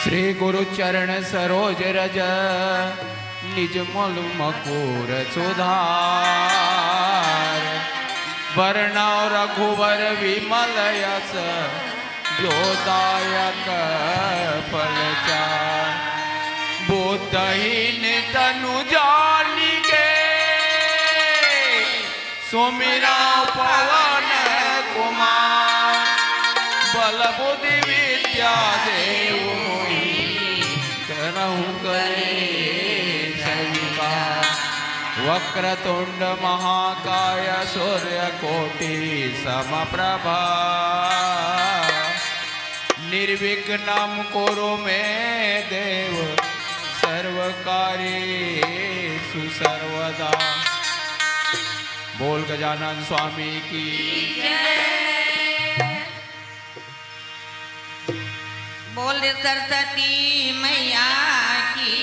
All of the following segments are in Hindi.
श्री गुरु चरण सरोज रज निज मल मकुर सुधार वर्णव रघुवर विमल यस जोदायक फलचार बुद्धहीन तनु जानिके सुमिरा पवन कुमार बल बुद्धि विद्या देव करहु करे सविकार वक्रतुंड महाकाय सूर्यकोटि समप्रभा निर्विघ्नं कुरु मे देव सर्वकार्येषु सर्वदा। बोल गजानन स्वामी की बोल सरस्वती मैया की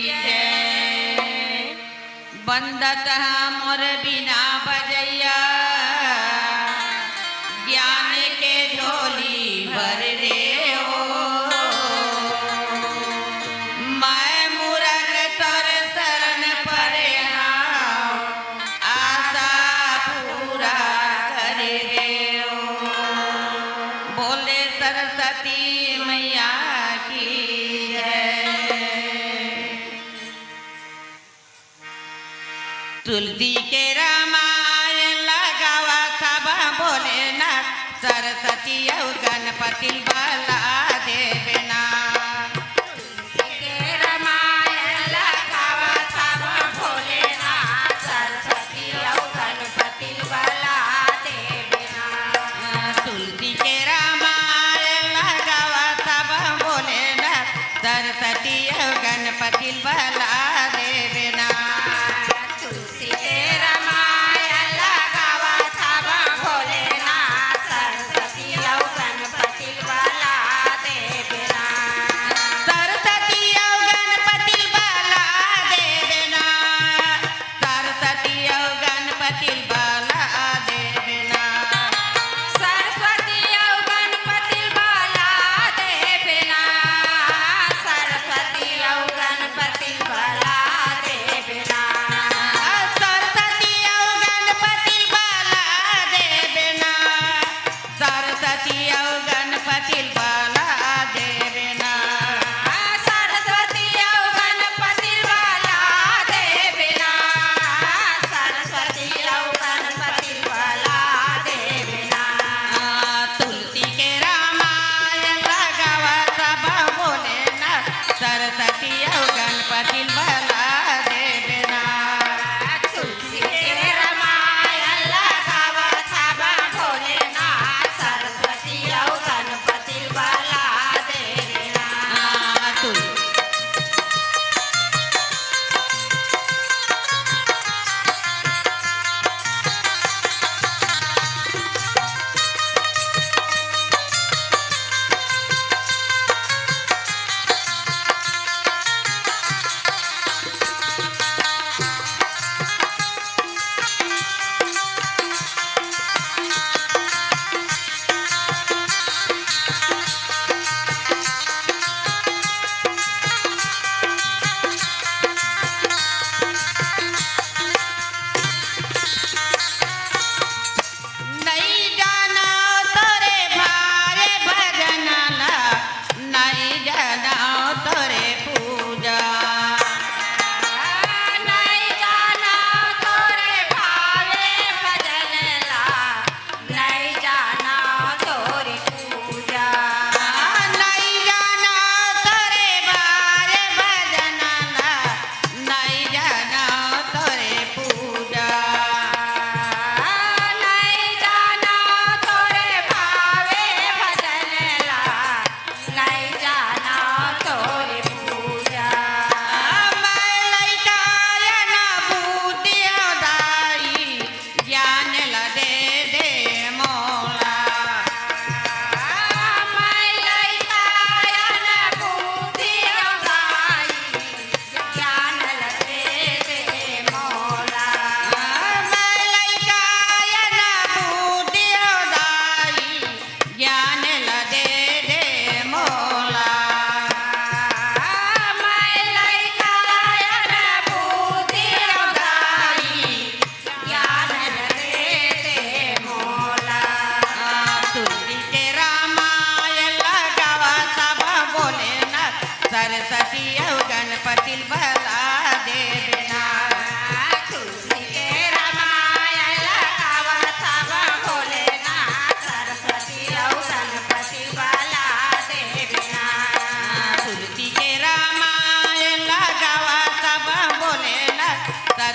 जय। बंदत मोर बिना बजैया ज्ञान के झोली भर रे हो। मैं मूरख तोर शरण परे आशा पूरा कर रे हो। बोले सरस्वती मैया की जय। तुलसी के रामायण लगावा सब भोलेनाथ सरस्वती और गणपति बाला देवना। तुलसी के रामायण लगावा सब भोलेनाथ सरस्वती और गणपति बाला देवना। तुलसी के रामायण लगावा सब भोलेनाथ सरस्वती और गणपति बाला देवना। तुलसी के रामायण लगावा सब भोलेनाथ सरस्वती और गणपति बाला देवना। सरस्वती और गणपति बाला देवना। सरस्वती और गणपति बाला देवना। सरस्वती और गणपति बाला देवना। सरस्वती और गणपति बाला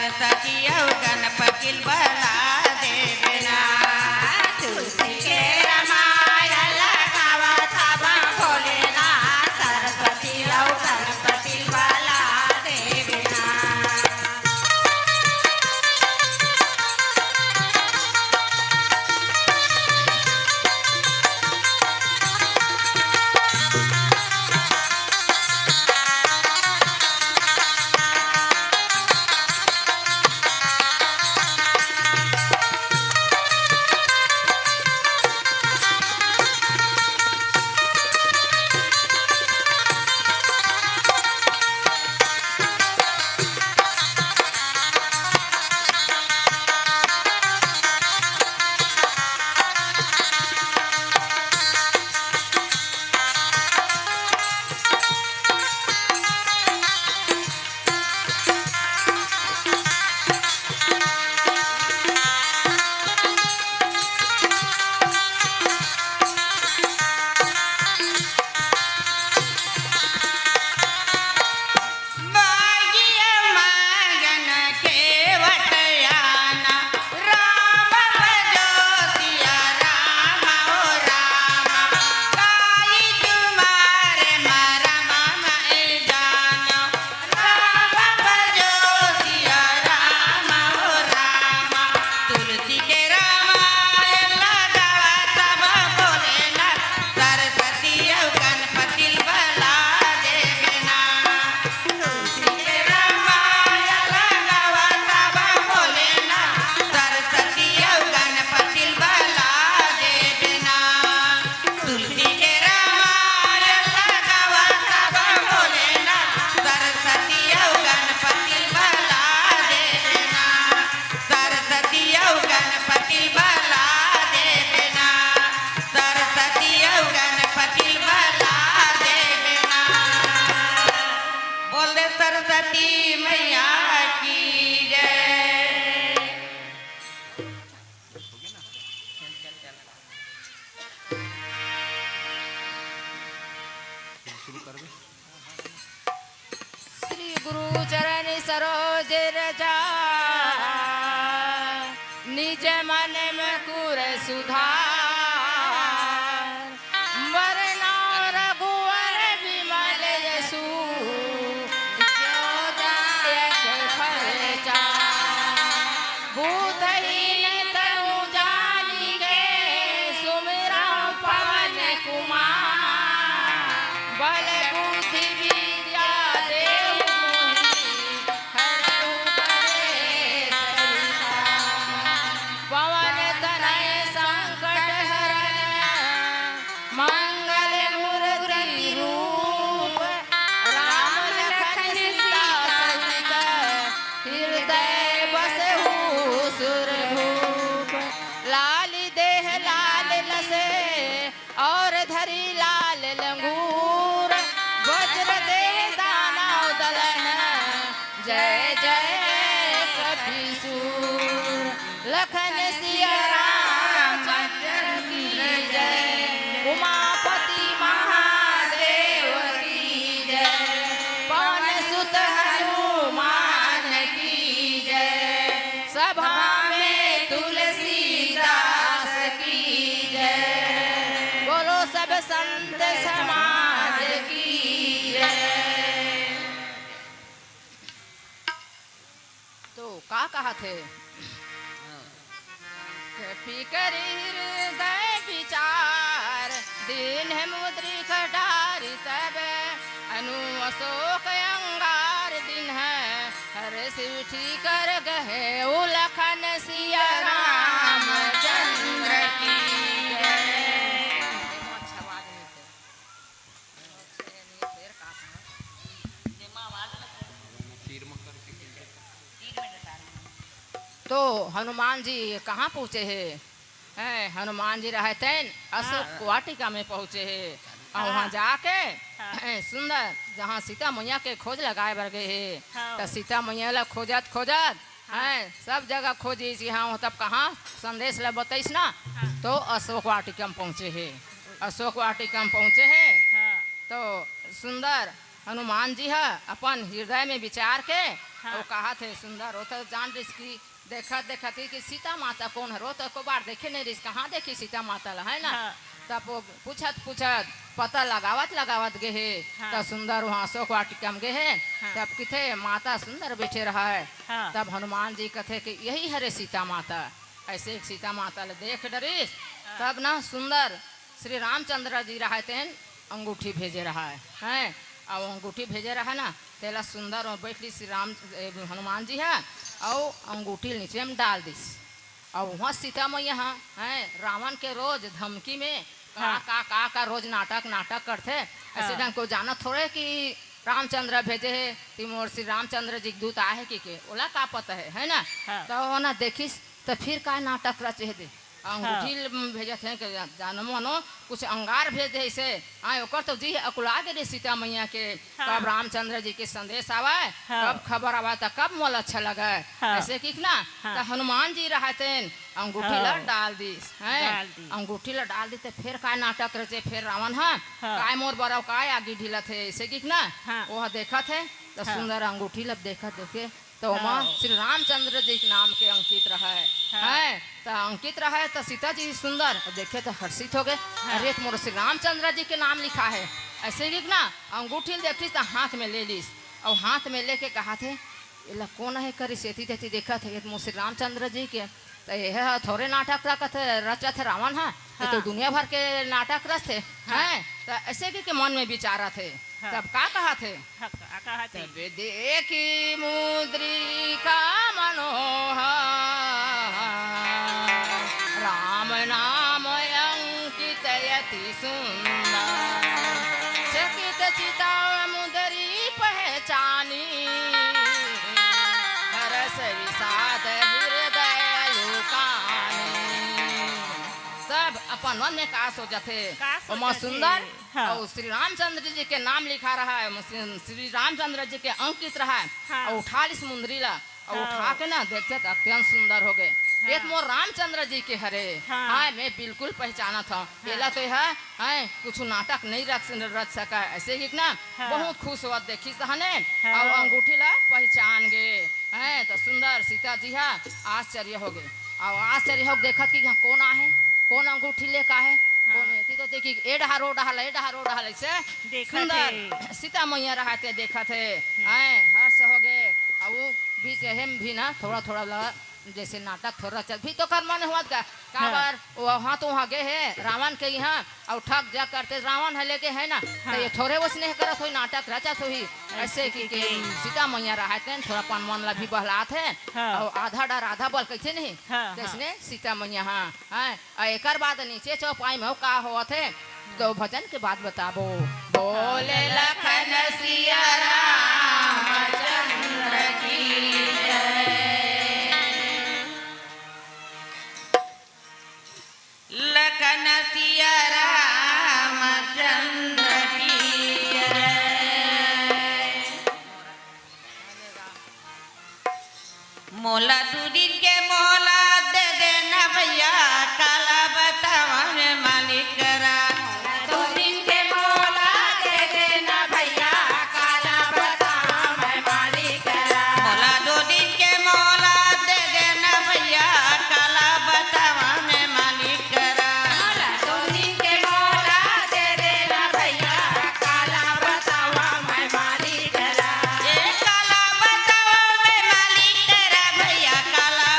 सरस्वती और गणपति बला देवना तुलसी के रामायण लगावा थावा भोलेना सरस्वती और गणपति बला देवना सरस्वती मैया की जय। श्री गुरु चरण सरोज रजा निज मन में कुर सुधार वरना रघुवर विमल यशु क्यों दायक फल चार बुद्धहीन तनु जानिगे सुमिरा पवन कुमार बल बुद्धि विद्या देव मोहि हरहु कलेश विकार। पवन तनय संकट हरण मंगल मूर्ति रूप राम लखन सीता सहित हृदय बसहु सुरभूप लाल देह लाल लसे और धरी लाल लंगूर वज्र देह दानव दलन जय जय कपीसूर लखन सिया रामचंद्र की जय उमापति महादेव की जय पवन सुत हनुमान की जय सभा में तुलसीदास की जय बोलो सब संत समाज की जय। तो का कहा थे फिकर हृदय विचार दिन है मुद्रिक डारी तब अनु अशोक अंगार दिन है हर सिठी कर गहे उलखन सिया रामचंद्र की जय। तो हनुमान जी कहाँ पहुँचे हैं? हनुमान जी रहते अशोक वाटिका में पहुँचे हैं और वहाँ जाके सुंदर जहाँ सीता मैया के खोज लगाए बर गए है तो सीता मैया ला खोजत खोजत सब जगह खोजी कि हाँ तब कहाँ संदेश ला बताइस ना तो अशोक वाटिका में पहुँचे है। अशोक वाटिका में पहुँचे है तो सुंदर हनुमान जी है अपन हृदय में विचार के हाँ। वो कहा थे सुंदर वो तो जान रही की देखत देखत ही कि सीता माता कौन है, रो तो को बार देखे नहीं रही, कहाँ देखी सीता माता ला है ना। हाँ। तब वो पूछत पूछत पता लगावत लगावत गे है। हाँ। तब सुंदर वहाँ अशोक वाटिका में गे है। हाँ। तब किथे माता सुंदर बैठे रहा है। हाँ। तब हनुमान जी कथे कि यही हरे सीता माता। ऐसे एक सीता माता ले देख डरीस। तब ना सुंदर श्री रामचंद्र जी रहा तेन अंगूठी भेजे रहा है। और अंगूठी भेजे रहा ना तेला सुंदर और बैठली श्री राम हनुमान जी है और अंगूठी नीचे में डाल दिस। और वहाँ सीता मैया है रावण के रोज धमकी में का रोज नाटक करते। ऐसे ढंग को जाना थोड़े कि रामचंद्र भेजे है तिमोर श्री रामचंद्र जी दूत आए कि ओला का पता है ना। हाँ। तो ना देखिस तो फिर का नाटक रचे दे अंगूठी भेजत है कि जानो मनो कुछ अंगार भेज दे इसे। हाँ ओकर तो जी अकुला गए सीता मैया के। हाँ। कब रामचंद्र जी के संदेश आवा हाँ। कब खबर आवा तो कब मोल अच्छा लगा। हाँ। ऐसे की ना हाँ। तो हनुमान जी रहते अंगूठी ला हाँ। डाल दी है। डाल दी। अंगूठी ला डाल दी तो फिर का नाटक रचे फिर रावण हाँ हाँ। काय मोर बराव काय आगे ढीला थे ऐसे की ना। हाँ। वह देखा थे तो हाँ। सुंदर अंगूठी लब देखा देखे तो हाँ। वहाँ श्री रामचंद्र जी के नाम के अंकित रहा है। तो अंकित रहा है तो सीता जी सुंदर देखे तो हर्षित हो गए। अरे तो मोर श्री रामचंद्र जी के नाम लिखा है। ऐसे ही ना अंगूठी देखी तो हाथ में ले लीस और हाथ में लेके कहा थे इला कौन है करी सेती देती देखा थे मोर श्री रामचंद्र जी के। तो यह थोड़े नाटक रचत रावण है। ये तो दुनिया भर के नाटक रच थे हैं। तो ऐसे के मन में विचारा थे। तब का कहा थे तब देखी मुद्रिका मनोहर राम नाम अंकित यति सुंदर चकित चिता मुदरी पहचानी हरस विषाद हृदय लुकानी। सब अपन मन में का सोचते और सुंदर और श्री रामचंद्र जी के नाम लिखा रहा है। श्री रामचंद्र जी के अंकित रहा है। और उठा ली मुंदरी ला और उठा के ना देखते तो अत्यंत सुंदर हो गए। ये तो मोर रामचंद्र जी के हरे। हाँ मैं बिल्कुल पहचाना था। पहला तो है कुछ नाटक नहीं रच सका ऐसे ही ना। बहुत खुश हुआ देखी सहने और अंगूठी ला पहचान गए हैं। तो सुंदर सीता जी है आश्चर्य हो गए और आश्चर्य हो देखत कि कौन आहे कौन अंगूठी ले का है कौन है। तो देखी ए डहा रो डहा ऐसे सुंदर सीता मैया रहते देखा थे हर्ष हो गए। और वो बीच हम भी ना थोड़ा थोड़ा जैसे नाटक थोड़ा चल भी तो कर मन हुआ का बार वहाँ तो वहाँ गए है रावण के यहाँ और ठग जा करते रावण है लेके है ना। तो ये थोड़े वो स्नेह करत हुई नाटक रचत हुई ऐसे कि सीता मैया रहते थोड़ा पन मन ला भी बहलात है। और आधा डर आधा बल कैसे नहीं जैसे सीता मैया हाँ एक बाद नीचे चौपाई में का हुआ थे तो भजन के बाद बताबो बोले लखन सिया रामचंद्र की लखन सिया रामचंद्र की मोला दूरी के मोला दे देना भैया काला बतावा में मालिक करा। दूरी के मोला दे देना भैया काला बतावा में मालिक करा। मोला दूरी के मोला दे देना भैया काला बतावा में मालिक करा। मोला दूरी के मोला दे देना भैया काला बतावा में मालिक करा। ये काला बतावा में मालिक करा भैया काला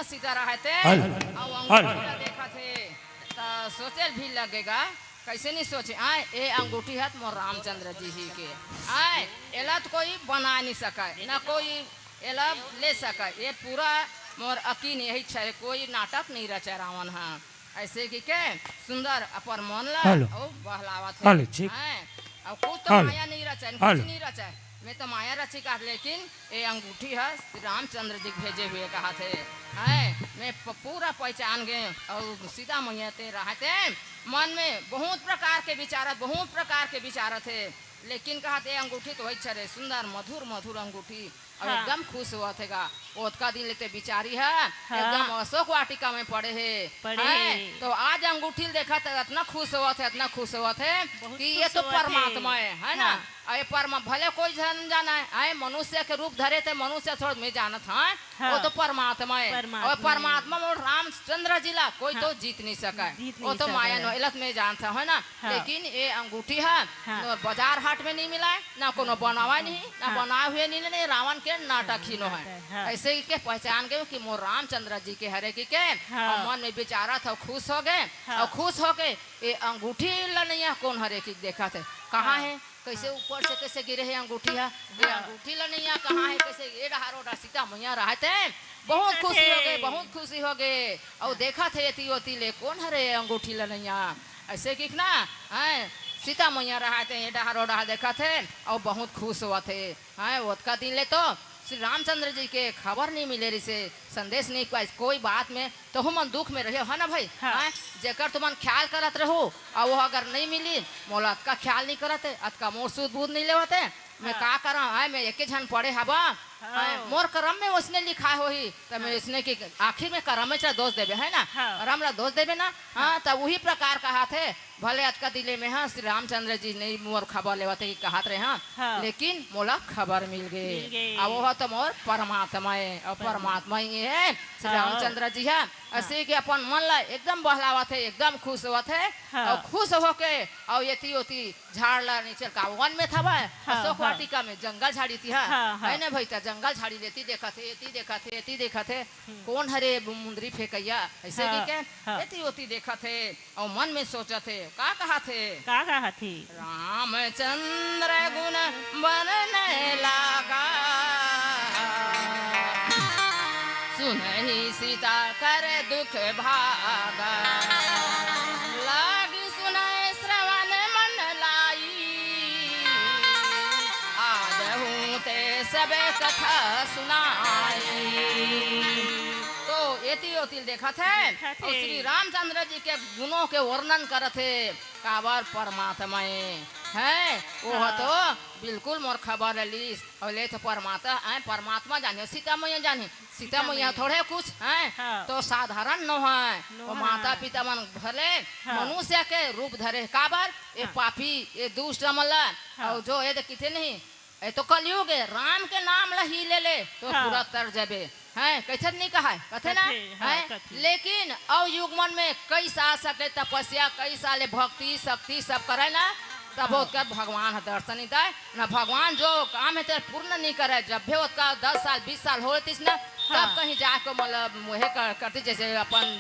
सीता रहते हल, और हल। अंगूठी देखा थे तो सोचे भी लगेगा कैसे नहीं सोचे आए ये अंगूठी है मोर रामचंद्र जी ही के आए एला तो कोई बना नहीं सका ना कोई एला ले सका ये पूरा मोर अकीन यही है कोई नाटक नहीं रचा रावण हाँ ऐसे की के सुंदर अपर मन ला हेलो। और बहलावा थे हेलो, ठीक। और कुछ तो हेलो। माया नहीं रचा कुछ हेलो। नहीं रचा मैं तो माया रची का लेकिन ये अंगूठी है श्री रामचंद्र जी भेजे हुए कहा थे मैं पूरा पहचान गए और सीता मैया ते रहते मन में बहुत प्रकार के विचार थे लेकिन कहा थे अंगूठी तो वही छे सुंदर मधुर मधुर अंगूठी और हाँ। एकदम खुश हुआ थेगा ओतका दिन लेते बिचारी है एकदम अशोक वाटिका में पड़े पड़े है है। तो आज अंगूठी देखा था इतना खुश हुआ थे बहुत कि ये खुश तो हुआ थे। परमात्मा है ना हाँ। अरे परमा भले कोई जन जाना है आए मनुष्य के रूप धरे थे मनुष्य थोड़ा में जानत है हाँ। वो तो परमात्मा है परमात्मा और है। परमात्मा में रामचंद्र जिला कोई हाँ। तो जीत नहीं सका जीत वो नहीं तो माया सका। नोलत में जानता है ना हाँ। लेकिन ये अंगूठी है हाँ। न बाजार हाट में नहीं मिला है ना कोनो बनावा नहीं ना हाँ। बनाए हुए नहीं रावण के नाटक ही नो है हाँ। ऐसे ही के पहचान गए कि मोर रामचंद्र जी के हरे की के हाँ। और मन में विचारा था खुश हो गए हाँ। और खुश हो गए ये अंगूठी लनैया कौन हरे की देखा थे कहाँ हाँ। है कैसे ऊपर से कैसे गिरे है अंगूठी है ये अंगूठी लनैया कहाँ है कैसे ये रहा रोडा सीता मैया रहते बहुत खुशी हो गए बहुत खुशी हो गए और देखा थे यति ओती ले कौन हरे अंगूठी लनैया ऐसे कि ना है सीता मैया रहते ये डहा रोडा देखा थे और बहुत खुश हुआ थे है ओतका दिन ले तो श्री रामचंद्र जी के खबर नहीं मिले रही से संदेश नहीं पाई कोई बात में तो हम दुख में रहे है ना भाई हाँ। हैं? जेकर तुमन ख्याल करत रहो और वो अगर नहीं मिली मोला का ख्याल नहीं करते अतका मोर सूद बूद नहीं लेवते मैं का करा है मैं एक झन पढ़े हवा मोर करम में उसने लिखा हो ही तो मैं इसने की आखिर में करम में चाहे दोष देवे है ना हाँ। करम ला दोष देवे ना हाँ तब वही प्रकार कहा थे भले अतका दिले में हाँ श्री रामचंद्र जी नहीं मोर खबर लेवते की कहत रहे हाँ हाँ। लेकिन मोला खबर मिल मिल गई गई। अब वो तो मोर परमात्मा है और परमात्मा ही है श्री हाँ। रामचंद्र जी है ऐसे कि अपन मन ला एकदम बहलावा थे एकदम खुश हुआ थे हाँ। और खुश होके और यति ओती झाड़ ला नीचे का वन में था हाँ, अशोक हाँ। वाटिका में जंगल झाड़ी थी हाँ हाँ, हाँ। है ना भाई ता जंगल झाड़ी लेती देखा थे यति देखा थे कौन हरे मुंदरी फेंकैया ऐसे हाँ, की के हाँ। यति ओती देखा थे और मन में सोचा थे का कहा थे का कहा थी रामचंद्र गुण बनने लगा सुनहि सीता कर दुख भागा लागी सुनाए श्रवण मन लाई आदहूँ ते सबे कथा सुनाई तो एती ओतिल देखा थे देखा थे। और श्री रामचंद्र जी के गुणों के वर्णन करत थे काबर परमात्मा है वो हाँ। तो बिल्कुल मोर खबर ली और ले तो परमात्मा जाने सीता मैया जाने सीता मैया थोड़े कुछ है हाँ। तो साधारण न है न वो है। माता पिता मन भले हाँ। मनुष्य के रूप धरे काबर ये हाँ। पापी ये दुष्ट मल्ला हाँ। और जो ये किथे नहीं ये तो कलयुग है राम के नाम ला ही ले तो हाँ। पूरा तर जबे है कैसे नहीं कहा है कथे ना कथे, हाँ, है कथे। लेकिन अब युग मन में कई साल सके तपस्या कई साल भक्ति शक्ति सब करे ना तब उसका भगवान दर्शन दे ना भगवान जो काम है तेरे पूर्ण नहीं करे जब भी उसका 10 साल 20 साल हो तीस ना तब हाँ। कहीं जाकर मतलब मुहे करती जैसे अपन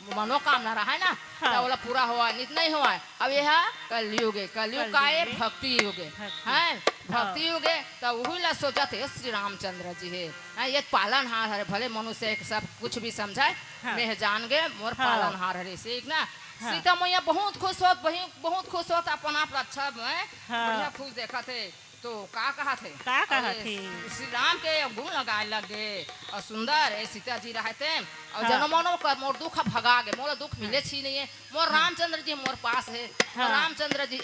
मनोकामना रहा है ना हाँ। तो बोला पूरा हुआ नित नहीं हुआ है अब यह कलयुग है कलयुग का ये कलयुग है। भक्ति युग है भक्ति। हैं? भक्ति युग है तो वही ला सोचा थे श्री रामचंद्र जी है हैं, ये पालन हार है भले मनुष्य एक सब कुछ भी समझाए हाँ। मैं जान गए मोर हाँ। पालन हार है सीख ना हाँ। सीता मैया बहुत खुश होत बहुत खुश होत अपन आप अच्छा में हाँ। बढ़िया खुश देखा थे तो का कहा थे का कहा और ये थे? श्री राम के गुण लगाए लगे और सुंदर है सीता जी रहते और हाँ। जनमनो कर मोर दुख भगा गए मोर दुख मिले छी नहीं है मोर रामचंद्र जी मोर पास है हाँ। रामचंद्र जी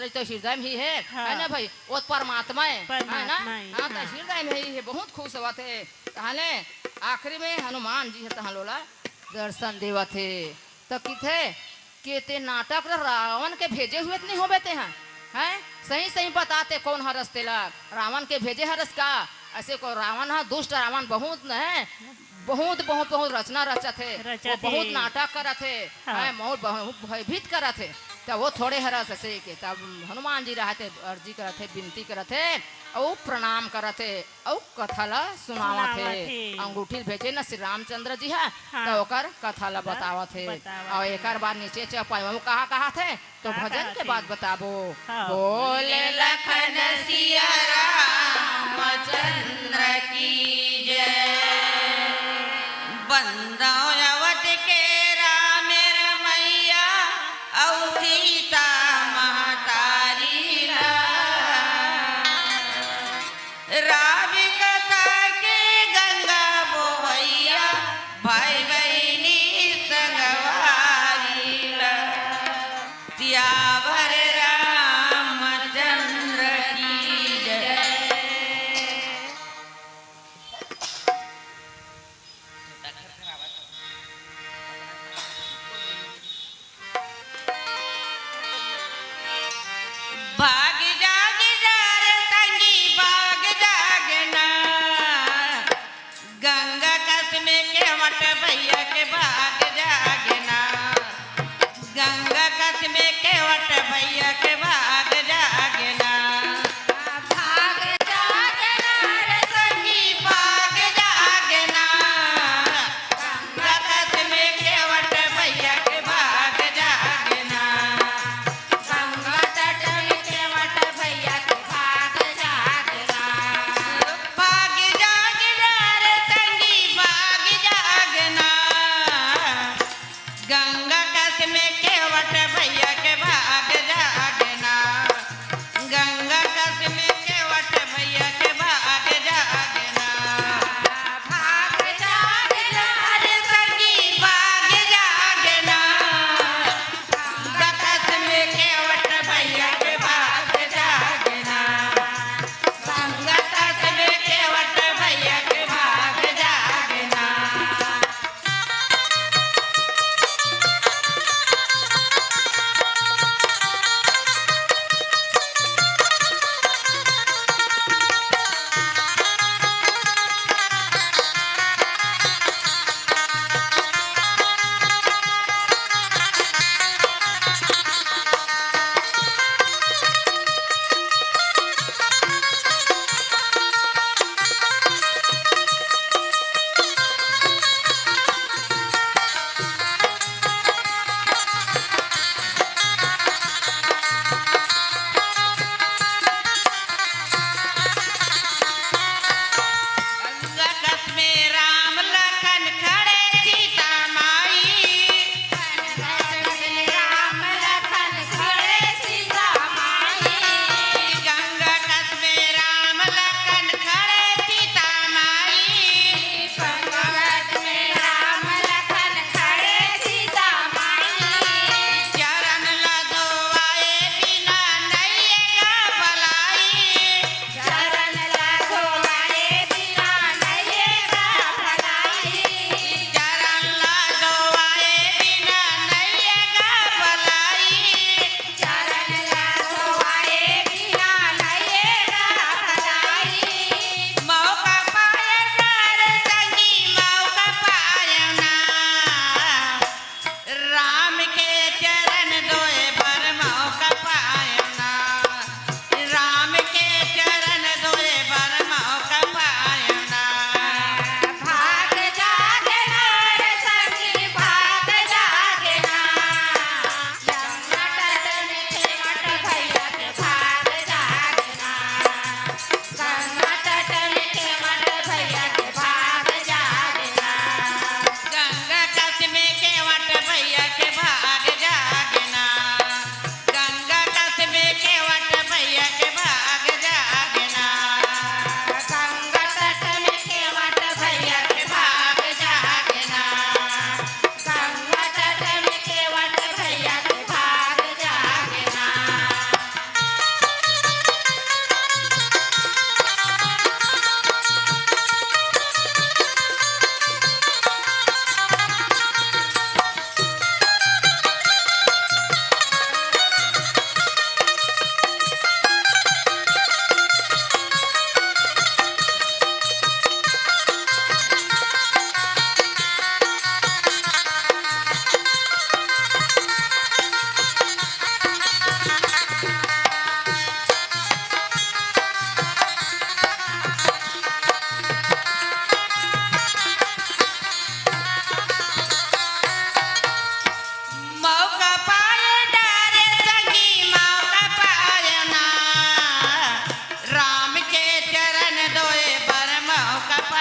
तो हृदय में ही है हाँ। है ना भाई वो परमात्मा है ना परमात्मा है, हाँ तो हाँ। हृदय में ही है बहुत खुश हुआ थे कहले आखिरी में हनुमान जी है तहाँ लोला दर्शन देवा थे तो किथे के ते नाटक रावण के भेजे हुए नहीं हो बेते हैं हैं सही सही बताते कौन हरस तेला रावण के भेजे हरस का ऐसे को रावण है दुष्ट रावण बहुत न है बहुत रचना रचा थे रचा वो थे। बहुत नाटक करा थे हाँ। हैं, बहुत भयभीत करा थे तब वो थोड़े हरस से के तब हनुमान जी रहते अर्जी करते विनती करते और प्रणाम करते और कथा ला सुनावत थे सुनावत हे। अंगूठी भेजे न श्री रामचंद्र जी है हाँ। तो ओकर कथा ला बतावत थे बतावत और हे। एक बार नीचे चौपाई कहा थे तो कहा भजन के थे? बाद बताबो हाँ। बोले लखन सिया रामचंद्र की जय बंदावत के राम रमैया और सीता महतारी ला राम कथा के गंगा बोहैया भाई बहनी संगवारी ला सियावर रामचंद्र की जय भाग जाग जा रे संगी भाग जाग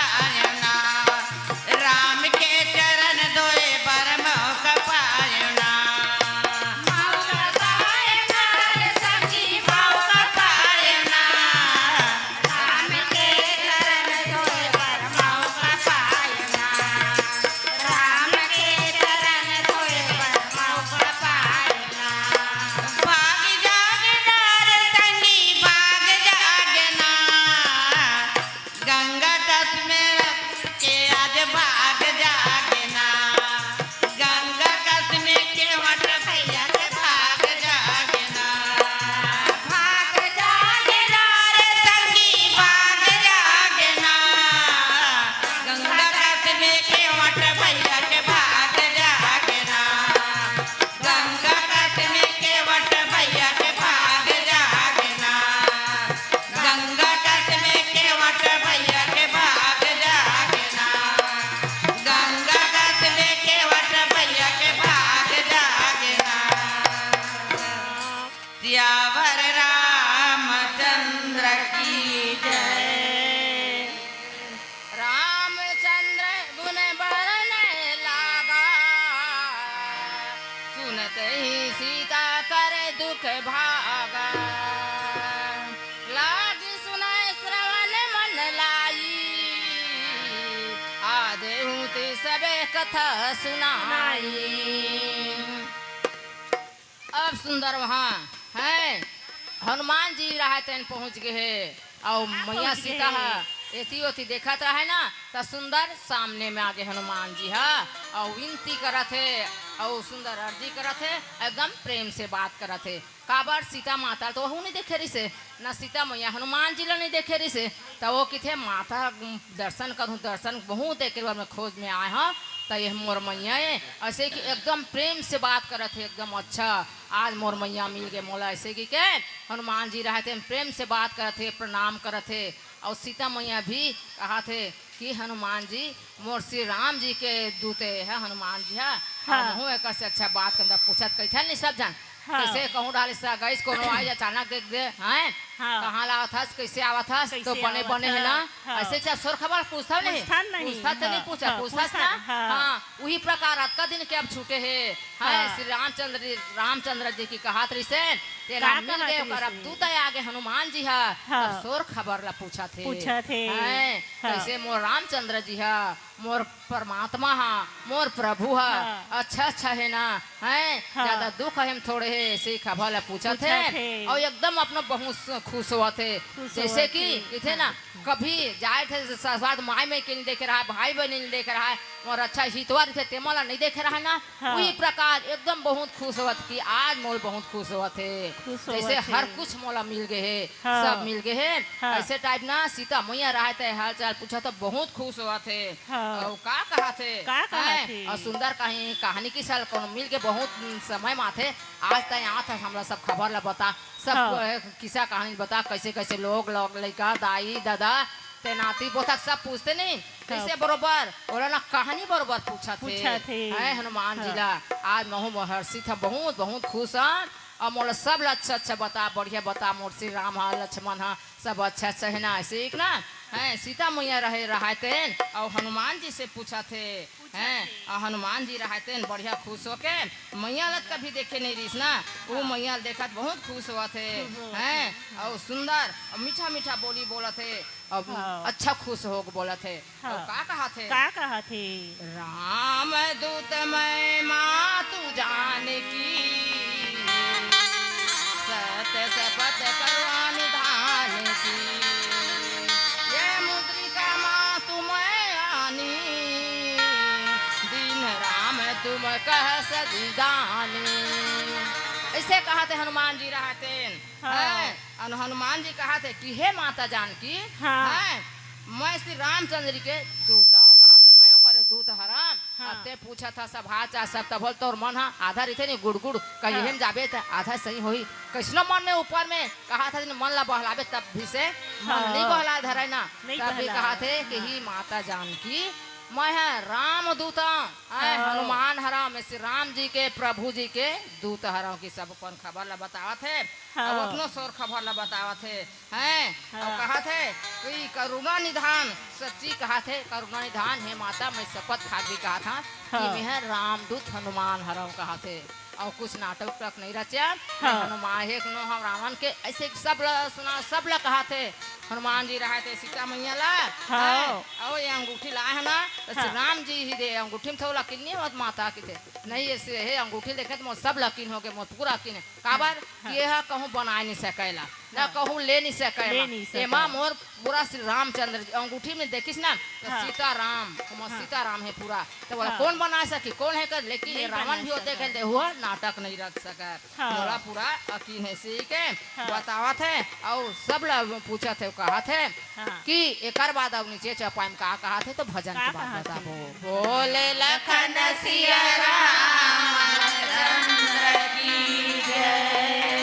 पायना राम के चरण धोए पर मौक पायना मौक पायना रे सखी मौक पायना राम के चरण धोए पर मौक पायना राम के चरण धोए पर मौक पायना भाग जागना रे संगी भाग जागना गंगा तट में के आज भाग जागना गंगा तट में के वट भैया के भाग जागना रे संगी भाग जागना गंगा तट में के वट भैया के भाग जागना गंगा तट में के वट भैया के भाग जागना गंगा तट में के वट भैया के भाग जागना गंगा तट में के वट भैया के भाग जागना सियावर रामचंद्र की जय रामचंद्र गुण बरने लागा सुनते ही सीता करे दुख भागा लागी सुनाए श्रवण मन लाई आधे हूँ सबे कथा सुनाई। अब सुंदर वहाँ है हनुमान जी राहतन पहुँच गए है और मैया सीता है एती ओती देखत रहे ना तो सुंदर सामने में आगे हनुमान जी है और विनती करत है और सुंदर अर्जी करत है एकदम प्रेम से बात करत है काबर सीता माता तो वह नहीं देखे रही से ना सीता मैया हनुमान जी ला नहीं देखे रही से तो वो किथे माता दर्शन करूँ दर्शन बहुत एक बार में खोज में आए हैं तो यह मोर मैया है ऐसे कि एकदम प्रेम से बात करत है एकदम अच्छा आज मोर मैया मिल गए मोला ऐसे कि के हनुमान जी रहते प्रेम से बात करत है प्रणाम करत है और सीता मैया भी कहा थे कि हनुमान जी मोर श्री राम जी के दूते है हनुमान जी है हूँ एक से अच्छा बात करता पूछत कैथे नहीं सब जान कैसे कहूँ डाली सा गई कोनो आई अचानक देख दे हैं कहाँ लावा था कैसे आवा था तो बने बने है ना ऐसे क्या सोर खबर पूछता नहीं पूछता तो नहीं पूछा पूछता ना हाँ वही प्रकार रात का दिन के अब छूटे है श्री रामचंद्र जी की कहा तरी से तेरा मिल गए और अब तू तो आगे हनुमान जी है सोर खबर ला पूछा थे कैसे मोर रामचंद्र जी है मोर परमात्मा है मोर प्रभु है अच्छा अच्छा है ना है ज्यादा दुख है हम थोड़े है ऐसे खबर ला पूछा थे और एकदम अपना बहुत खुश हुआ थे जैसे कि थे ना कभी जाए थे साथ माई में के नहीं देख रहा है भाई बहन नहीं देख रहा है और अच्छा हितवार थे तेमला नहीं देख रहा है ना वही प्रकार एकदम बहुत खुश हुआ कि आज मोल बहुत खुश हुआ थे जैसे हर कुछ मोला मिल गए है सब मिल गए है ऐसे टाइप ना सीता मैया रहे थे हाल चाल पूछा तो बहुत खुश हुआ थे और का कहा थे और सुंदर कहानी की साल कौन मिल के बहुत समय माथे आज तक यहाँ था हमरा सब खबर ला बता सब किस्सा कहानी बता कैसे कैसे लोग लड़का दाई दादा ते नाती पोता सब पूछते नहीं कैसे बरोबर बोला ना कहानी बरोबर पूछा थे हनुमान जी ला आज महू हर्षित है बहुत बहुत खुश है और मोला सब अच्छा अच्छा बता बढ़िया बता मोर श्री राम है लक्ष्मण है सब अच्छा अच्छा है ना ऐसे एक ना है सीता मैया रहते और हनुमान जी से पूछा थे हैं और हनुमान जी रहते बढ़िया खुश होके मैया लत कभी देखे नहीं रही ना वो मैया देखा बहुत खुश हुआ थे हैं और सुंदर और मीठा मीठा बोली बोला थे और अच्छा खुश हो बोला थे और का कहा थे राम दूत मैं माँ तू जान की सत्य शपथ करवा निधान की ये मुद्रिका माँ तुम्हें आनी दिन राम तुम कह सदिदानी ऐसे कहा थे हनुमान जी रहते हनुमान जी कहा थे कि हे माता जानकी मैं श्री रामचंद्र जी के दूत हूँ कहा था मैं करे दूत हराम ते पूछा था सब हाथ सब तब बोल तोर मन आधा रही थे नहीं गुड़ गुड़ कहीं हम जाबे थे आधा सही होई कैसनो मन में ऊपर में कहा था मन ला बहलाबे तब भी से मन नहीं बहला धरे ना तब भी कहा थे कि ही माता जानकी मैं है रामदूत हनुमान हरा में श्री राम जी के प्रभु जी के दूत हरा की सब अपन खबर ला बतावत है और अपनो सोर खबर ला बतावत है और कहा थे कि करुणा निधान सच्ची कहा थे करुणा निधान हे माता मैं शपथ खा भी कहा था कि मैं है रामदूत हनुमान हरा कहा थे और कुछ नाटक तक नहीं रचा हनुमान एक नो हम रावण के ऐसे सब सुना सब ला कहा थे हनुमान जी रहे थे सीता मैया ला और ये अंगूठी लाए है ना तो श्री राम जी ही दे अंगूठी में थोड़ा किन्नी मत माता की थे नहीं ऐसे है अंगूठी देखे तो सब लकीन हो गए मोत पूरा किने काबर कि यह कहूँ बना नहीं सकेला ना कहूँ ले नहीं सकेला एमा मोर पूरा श्री रामचंद्र अंगूठी में देखिस ना तो सीताराम है पूरा तो बोला कौन बना सकी कौन है कर लेकिन ये रावण भी होते कहते हुआ नाटक नहीं रख सका बोला पूरा यकीन है सी के बतावत है और सब लोग पूछा थे कहा थे कि एक बाद अब नीचे चौपाई में कहा थे तो भजन की बात बताओ बोले लखन सिया रामचंद्र की जय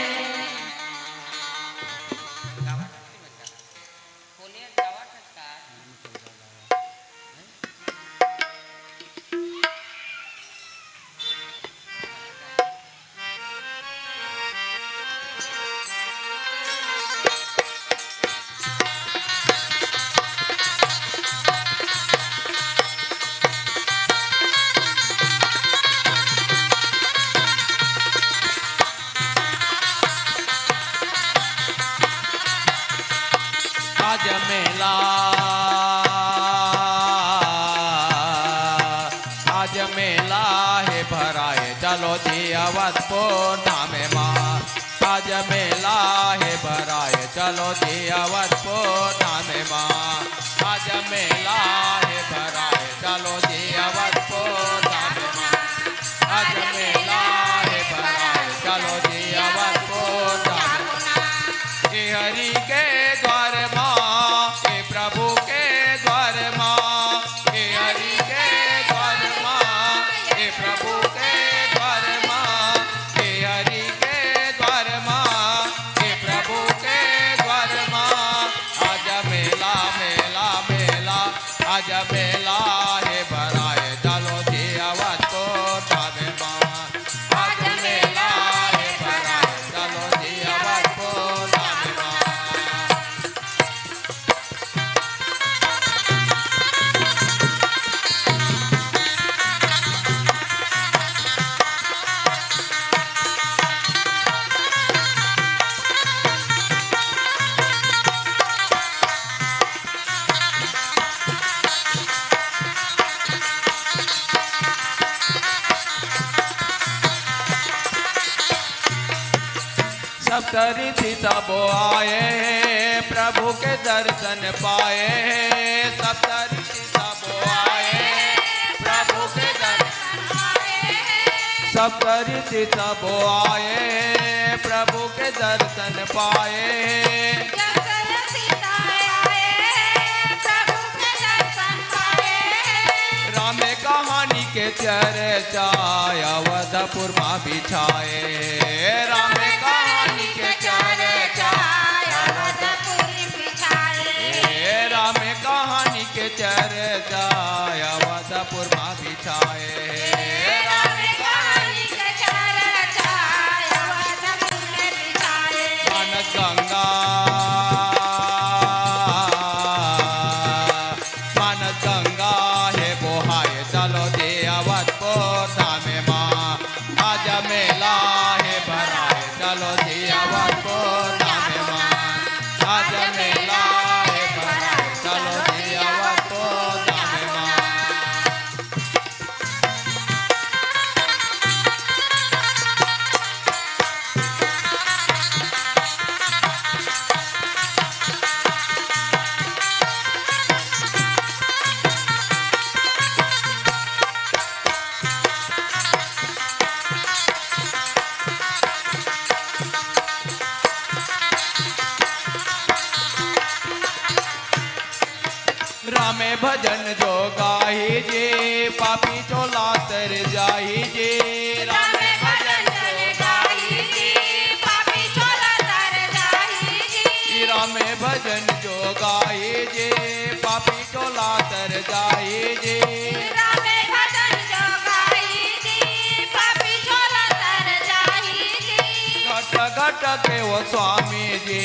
आज मेला है भराए चलो जी अवधपुर धामे माँ आज मेला है भराए चलो जी अवधपुर धामे माँ आज मेला है भराए चलो जी अवधपुर धामे माँ आज मेला है भराए चलो जी अवधपुर धामे माँ हे हरि के द्वार माँ हे प्रभु के द्वार माँ हे हरि के द्वार माँ हे प्रभु के द्वार माँ हे हरि के द्वार माँ हे प्रभु के द्वार माँ आज मेला मेला मेला आज मेला है भराए चलो जी अवधपुर धामे माँ आज मेला है भराए चलो जी अवधपुर धामे माँ सप्तऋषि सब आए प्रभु के दर्शन पाए सप्तऋषि सब आए प्रभु के दर्शन सप्तऋषि सब आए प्रभु के दर्शन पाए राम कहानी के चर्चा अवधपुर माँ बिछाए राम कहानी के चर्चा राम कहानी के चर्चा अवधपुर माँ बिछाए मानस गंगा मानस गंगा है बोहाए चलो दे अवधपुर धामे माँ आज मेला है भराए चलो दे अवधपुर धामे माँ आज मेला है भराए चलो दे अवधपुर धामे माँ रामे भजन जो गाही जे पापी चोला तर जाही जे रामे भजन जो गाही जे पापी चोला तर जाही जे रामे भजन जो गाही जे पापी टोला तर जाई जी रामे भजन जो गाई जी पापी छोला तर जाई जी घट घट के वो स्वामी जी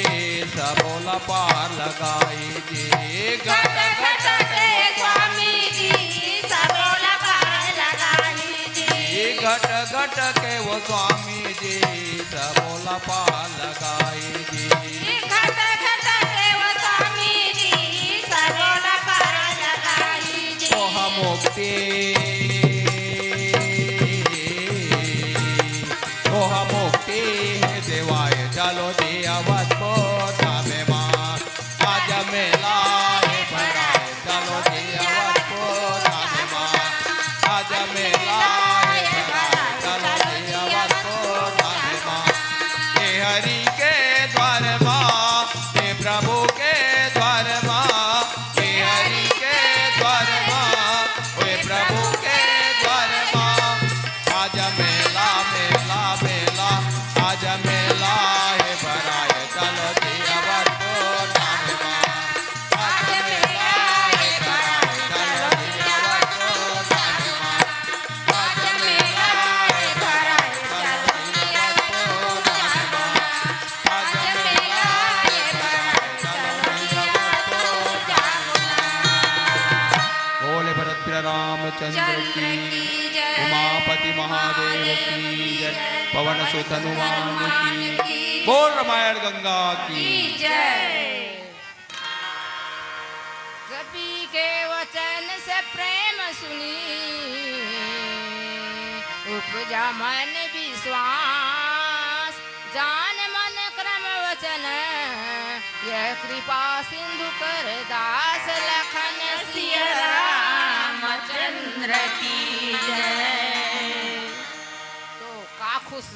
सबोला पार लगाई जी घट घट के स्वामी जी सबोला पार लगाई जी घट घट के वो स्वामी जी सबोला पार लगाई जी घट घट के वो स्वामी जी सबोला पार लगाई जी ओह मुक्ति ओह मुक्ति देवाय चलो दियावत को नामे माँ आज मेला है भराए चलो दियावत को नामे माँ आज मेला है भराए चलो दियावत को नामे माँ हे हरि के द्वार माँ हे प्रभु के द्वार माँ हे हरि के द्वार माँ हे प्रभु के द्वार माँ आज मेला मेला मेला आज मेला है भराए चलो दियावत को नामे माँ आज मेला है भराए चलो दियावत को नामे माँ आज मेला है भराए चलो दियावत को नामे माँ आज मेला है भराए चलो दियावत को बोले भरत प्रिय रामचंद्र की उमापति महादेव की जय पवन सुत हनुमान की बोल रामायण गंगा की जय कपि के वचन से प्रेम सुनी उपजा मन विश्वास जान मन क्रम वचन यह कृपा सिंधु कर दास लखन सिय रामचंद्र की जय तो का खुश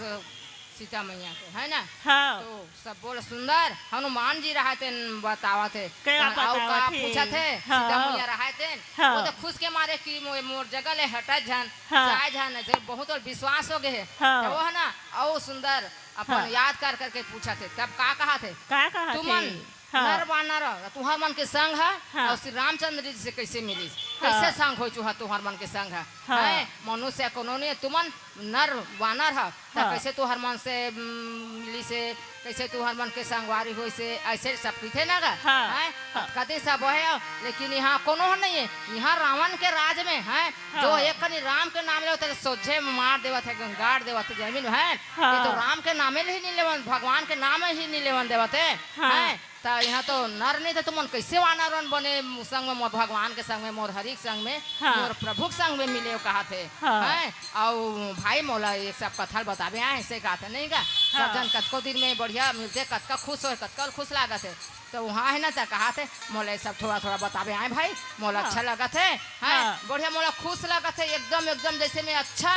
सीता मैया के है ना हाँ तो सब बोल सुंदर हनुमान जी रहा थे बतावा थे क्या और का बतावा थे? पूछा थे हाँ। सीता मैया रहा थे हाँ। वो तो खुश के मारे की मोर जगह ले हटा झन हाँ। जाए झन जब बहुत और विश्वास हो गए हाँ। तो वो है ना औ सुंदर अपन हाँ। याद कर करके पूछा थे तब का कहा थे क्या कहा तू थे मन हाँ नर वानर तुहार मन के संग है हाँ। और श्री रामचंद्र जी से कैसे मिली हाँ। कैसे संग हो चुहा तुहार मन के संग है हाँ। हैं? मनुष्य कोनो ने तुमन नर वानर है तो हाँ। कैसे तुहार मन से मिली से कैसे तुहार मन के संगवारी हो से ऐसे सब थे ना गा हाँ। हैं? हाँ। कते सब है लेकिन यहाँ कोनो नहीं है यहाँ रावण के राज में है हाँ। जो एक कनी राम के नाम ले तो सोझे मार देवत है गाड़ देवत जमीन है हाँ। ये तो राम के नामे ही नहीं लेवन भगवान के नाम ही नहीं लेवन देवत है हाँ। हैं? तो यहाँ तो नर नहीं तो तुमन कैसे वानर बने संग में मोर भगवान के संग में मोर हरि के संग में हाँ। मोर प्रभु के संग में मिले कहा थे हाँ। हैं? और भाई मोला एक सब कथल बतावे आए ऐसे कहा थे नहीं का हाँ। सब जन कतको दिन में बढ़िया मिलते कतका खुश हो कतका खुश लागत है तो वहाँ है ना तो कहा थे मोला ये सब थोड़ा थोड़ा बतावे आए भाई मोला अच्छा लगा थे हैं हाँ। बढ़िया मोला खुश लगा थे एकदम एकदम जैसे मैं अच्छा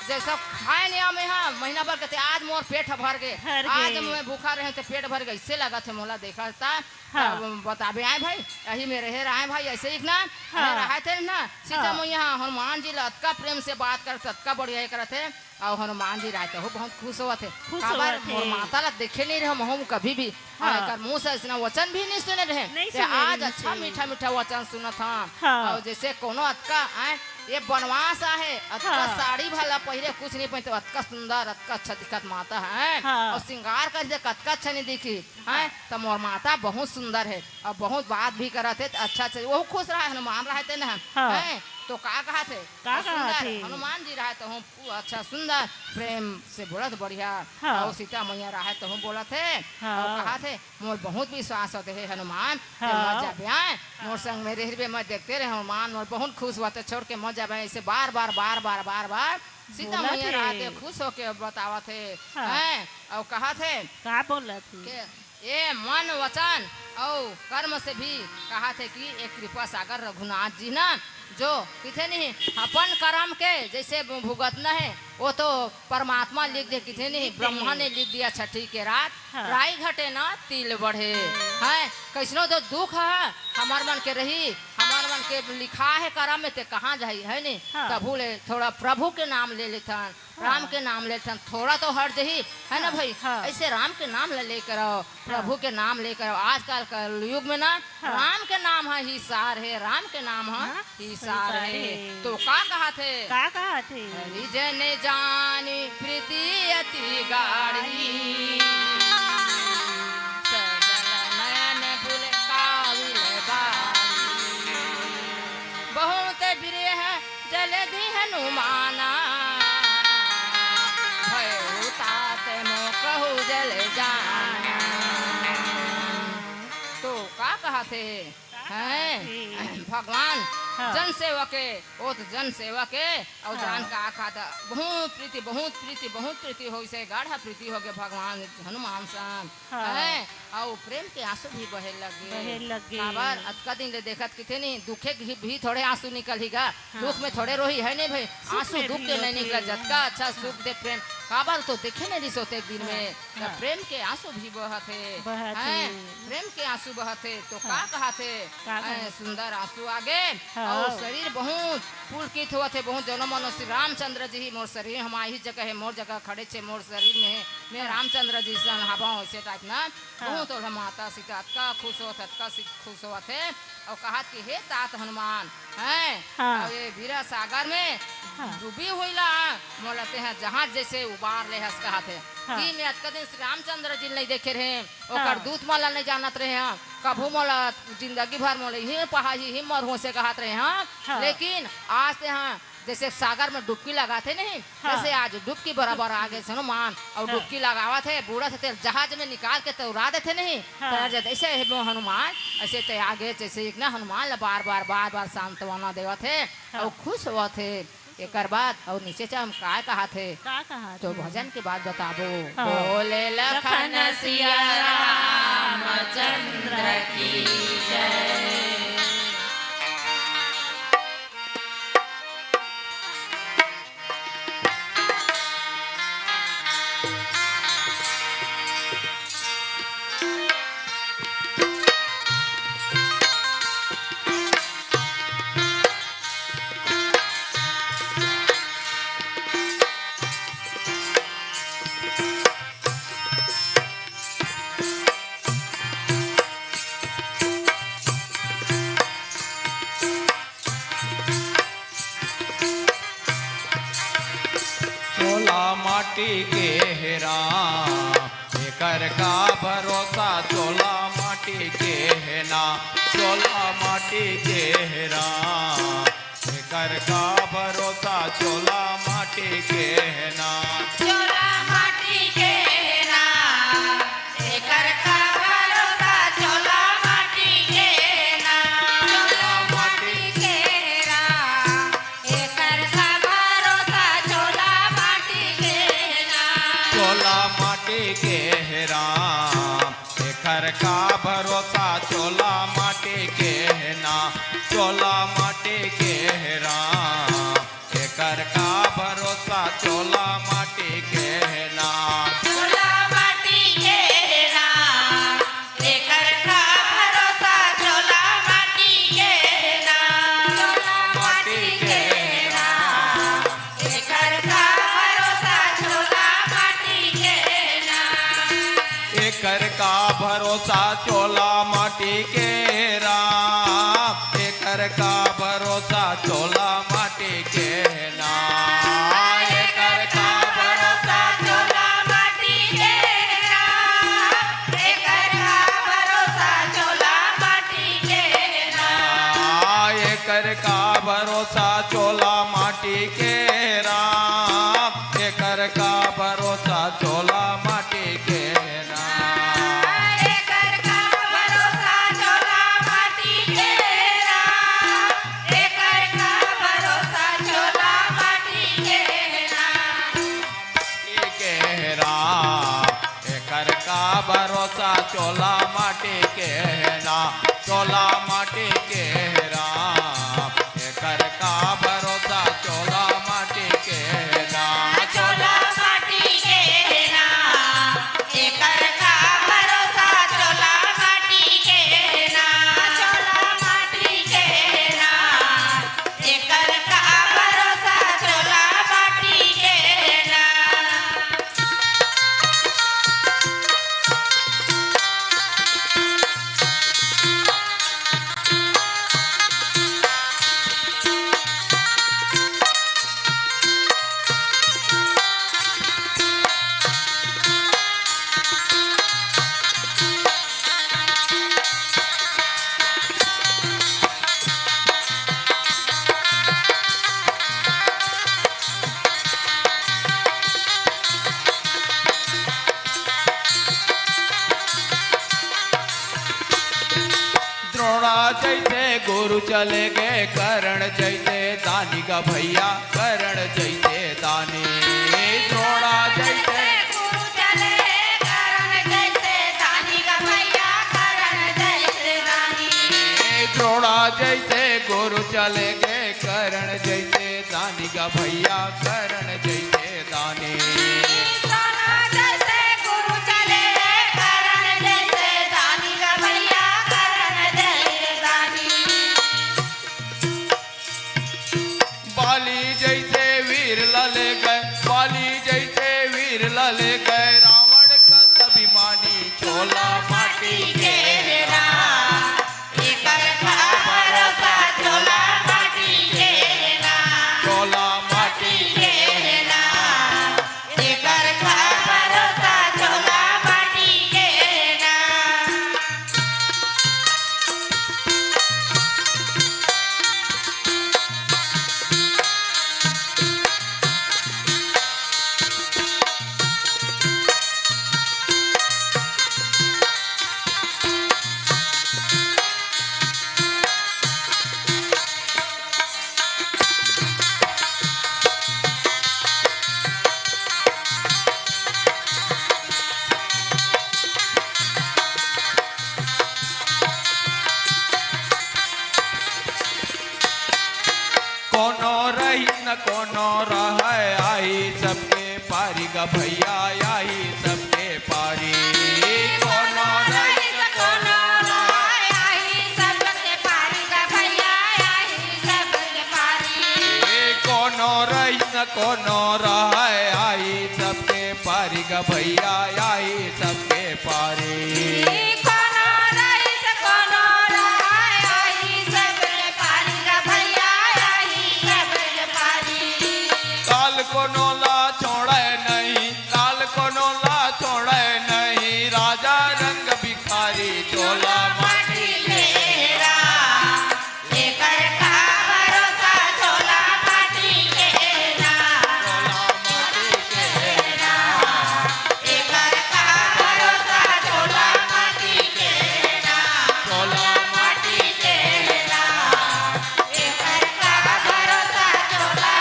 जैसा खाए नहीं में हाँ महीना भर कहते आज मोर पेट भर गए भर आज गए। मैं भूखा रहे तो पेट भर गए इससे लगा थे मोला देखा था हाँ। तब बतावे आए भाई यही में रहे रहे भाई ऐसे ही ना हाँ। रहे थे ना सीता हाँ। मैया हनुमान जी अतका प्रेम से बात करते अतका बढ़िया करते और हनुमान जी रहते हो बहुत खुश हुआ थे खुश काबर हुआ थे। मोर माता ला देखे नहीं रहे हम कभी भी हाँ। और एकर मुंह से ऐसा वचन भी नहीं सुने रहे नहीं ते सुने आज रहे अच्छा थे। मीठा मीठा वचन सुनत था हाँ। और जैसे कोनो अतका आए ये बनवास आहे अतका हाँ। साड़ी भला पहले कुछ नहीं पहनते अतका सुंदर अतका अच्छा दिखत माता है हाँ। और श्रृंगार कर दे कतका अच्छा नहीं दिखी है तो मोर माता बहुत सुंदर है और बहुत बात भी करत है तो अच्छा से वो खुश रहा हनुमान रहे थे ना हाँ। हैं? तो का कहा थे का और कहा सुंदर, थे? हनुमान जी रहे तो हम अच्छा सुंदर प्रेम से बोलत बढ़िया हाँ। और सीता मैया रहे तो हम बोलत थे हाँ। और कहा थे मोर बहुत विश्वास होते है हनुमान हाँ। मत जाबे आए मोर संग में रह मैं देखते रहे हनुमान मोर बहुत खुश हुआ तो छोड़ के मत जाबे ऐसे बार बार बार बार बार बार सीता बोला मैया थे। रहे थे खुश होके बतावा थे हाँ। हैं और कहा थे का बोला थी कि ये मन वचन और कर्म से भी कहा थे कि एक कृपा सागर रघुनाथ जी ना जो किथे नहीं अपन कर्म के जैसे भुगतना है वो तो परमात्मा लिख दे किथे नहीं ब्रह्मा ने लिख दिया छठी के रात हाँ। राई घटे ना तिल बढ़े है कैसनो तो दुख है हमार मन के रही हमार मन भगवान के लिखा है करम में ते कहाँ जाई है नी हाँ। तब भूले थोड़ा प्रभु के नाम ले लेथन राम के नाम लेथन थोड़ा तो हट जही है ना भाई हाँ। ऐसे राम के नाम लेकर आओ प्रभु के नाम लेकर आओ आजकल का युग में ना हाँ। राम के नाम है ही सार है राम के नाम है हाँ, ही सही सार सार है है। तो का कहा थे का कहा थे हरिजन जानी प्रीति अति गाढ़ी सजल नयन फूल काविल बारी बहुत बिरह जलधि हनुमाना भयो तात मो कहु जल जाना तो का कहा थे हैं भगवान हाँ। जन सेवा के ओ तो जन सेवा के और हाँ। जान का खाता बहुत प्रीति हो से गाढ़ा प्रीति हो गए भगवान हनुमान सन हाँ। हैं और प्रेम के आंसू भी बहे लगे काबर अतका दिन ले देखत किथे नहीं दुखे भी थोड़े आंसू निकल ही गा हाँ। दुख में थोड़े रोही है नहीं भाई आंसू में दुख भी के नहीं होते। निकला जतका अच्छा सुख दे प्रेम काबर तो देखे नहीं रिसोते एक दिन में हाँ। तब प्रेम के आंसू भी बहते बहते। हैं प्रेम के आंसू बहते तो का हाँ। कहा थे का कहा? सुंदर आंसू आगे हाँ। और शरीर बहुत पुलकित हुआ थे बहुत जनो मनो श्री रामचंद्र जी ही मोर शरीर हमारी जगह है मोर जगह खड़े छे मोर शरीर में है मैं रामचंद्र जी सन हवा ऐसे टाइप ना बहुत और माता सीता अतका खुश होत अतका खुश हुआ थे और कहा कि हे तात हनुमान हैं हाँ। और ये वीरा सागर में हाँ। डूबी हुईला मोलते हैं जहाज जैसे उबार ले हस कहा थे हाँ। कि मैं अतका दिन श्री रामचंद्र जी नहीं देखे रहे हाँ। ओकर दूत माला नहीं जानत रहे हैं कभू मोला जिंदगी भर मोला ही पहाड़ी ही मर हो से कहत रहे हैं हाँ। लेकिन आज से हाँ जैसे सागर में डुबकी लगाते नहीं हाँ। जैसे आज डुबकी बराबर आगे से हनुमान और हाँ। डुबकी लगावा थे बूढ़ा थे जहाज में निकाल के तो उड़ा देते नहीं हाँ। तो जब ऐसे है वो हनुमान ऐसे ते आगे जैसे एक ना हनुमान बार बार सांत्वना देवा थे हाँ। और खुश हुआ थे एक बाद और नीचे से हम काय कहा थे का कहा तो थे? भजन के बाद बताबो हाँ। बोले लखन सिया रामचंद्र की जय चोला माटी के हेरा एकर का भरोसा चोला माटी के है ना चोला माटी के हेरा एकर का भरोसा चोला माटी के है ना चोला माटी के ना एकर का भरोसा चोला माटी के ना चोला माटी के ना एकर का भरोसा चोला माटी के ना चोला माटी के हेरा एकर का भरोसा चोला माटी के है ना चोला माटी के हेरा एकर का भरोसा चोला माटी के है ना चोला माटी के ना एकर का भरोसा चोला माटी के ना चोला माटी के ना एकर का भरोसा चोला माटी के ना एकर का भरोसा चोला माटी के राम एकर का भरोसा चोला माटी के ना एकर का भरोसा चोला माटी के ना एकर का भरोसा चोला माटी के ना एकर का भरोसा चोला माटी के राम एकर का भरोसा चोला माटी के राम एकर का भरोसा चोला माटी के ना एकर का भरोसा चोला माटी के ना के राम एकर का भरोसा चोला माटी के ना चोला माटी के राम एकर का भरोसा चोला माटी के ना चोला माटी के ना एकर का भरोसा चोला माटी के ना चोला माटी के ना गुरु चले गए करण जैसे दानी का भैया करण जैसे दानी द्रोणा जैसे गुरु चले करण जैसे दानी का भैया करण जैसे दानी द्रोणा जैसे गुरु चले गए करण जैसे दानी का भैया करण जैसे दानी द्रोणा जैसे गुरु चले करण जैसे दानी का भैया करण जैसे दानी बाली जैसे वीर लले गए बाली जैसे वीर लले गए रावण का अभिमानी चोला माटी के भरोसा चोला माटी के चोला माटी भरोसा चोला माटी के कोनो रही न कोनो रह आई सबके पारी का भैया आई सबके पारी कोनो रही न कोनो कोनो रही न कोनो रह आई सबके पारी का भैया आई सबके पारी काल कोनो ला छोड़े नहीं काल कोनो ला छोड़े नहीं राजा रंग भिखारी चोला माटी चोला माटी चोला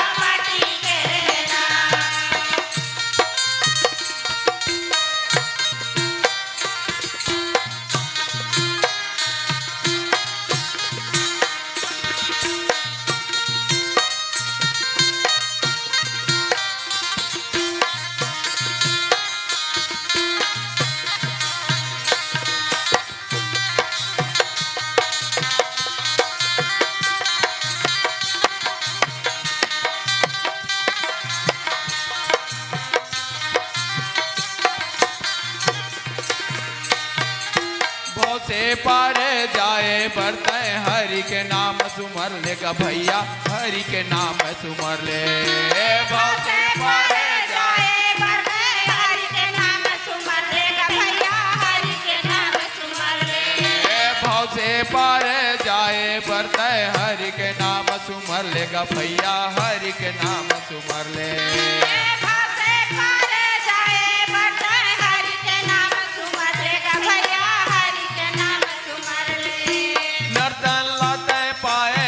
से पारे जाए बरते हरि के नाम सुमर ले का भैया हरि के नाम सुमर ले भाव से पारे जाए हरि के नाम सुमर ले भैया हरि के नाम सुमर ले भाव से पारे जाए बरते हरि के नाम सुमर ले का भैया हरि के नाम सुमर ले नर्तन लाते पाए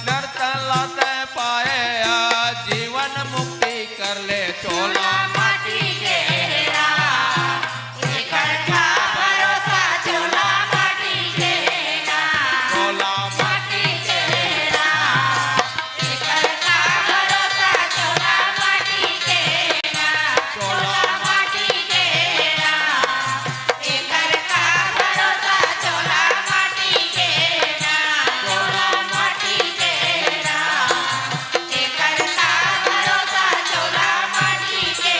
नर्तन लाते पाए जीवन मुक्ति कर ले चोला माटी के भरोसा चोला माटी के चोला माटी के भरोसा चोला माटी के चोला माटी के भरोसा चोला माटी के चोला माटी के भरोसा चोला माटी के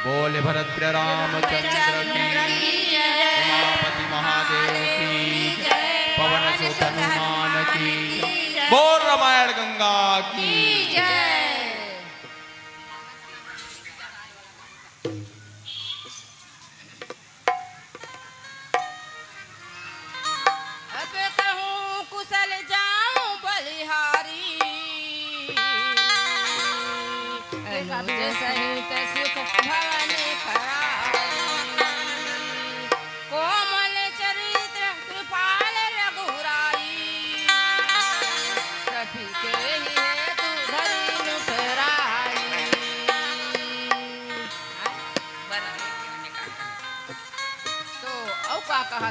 बोले भरत रामचंद्र की उमापति महादेव की पवन सुत हनुमान की बोल रामायण गंगा की अब कहूँ कुशल जाऊं बलिहारी कब्ज सहित सुख भवन करारी कोमल चरित्र कृपाल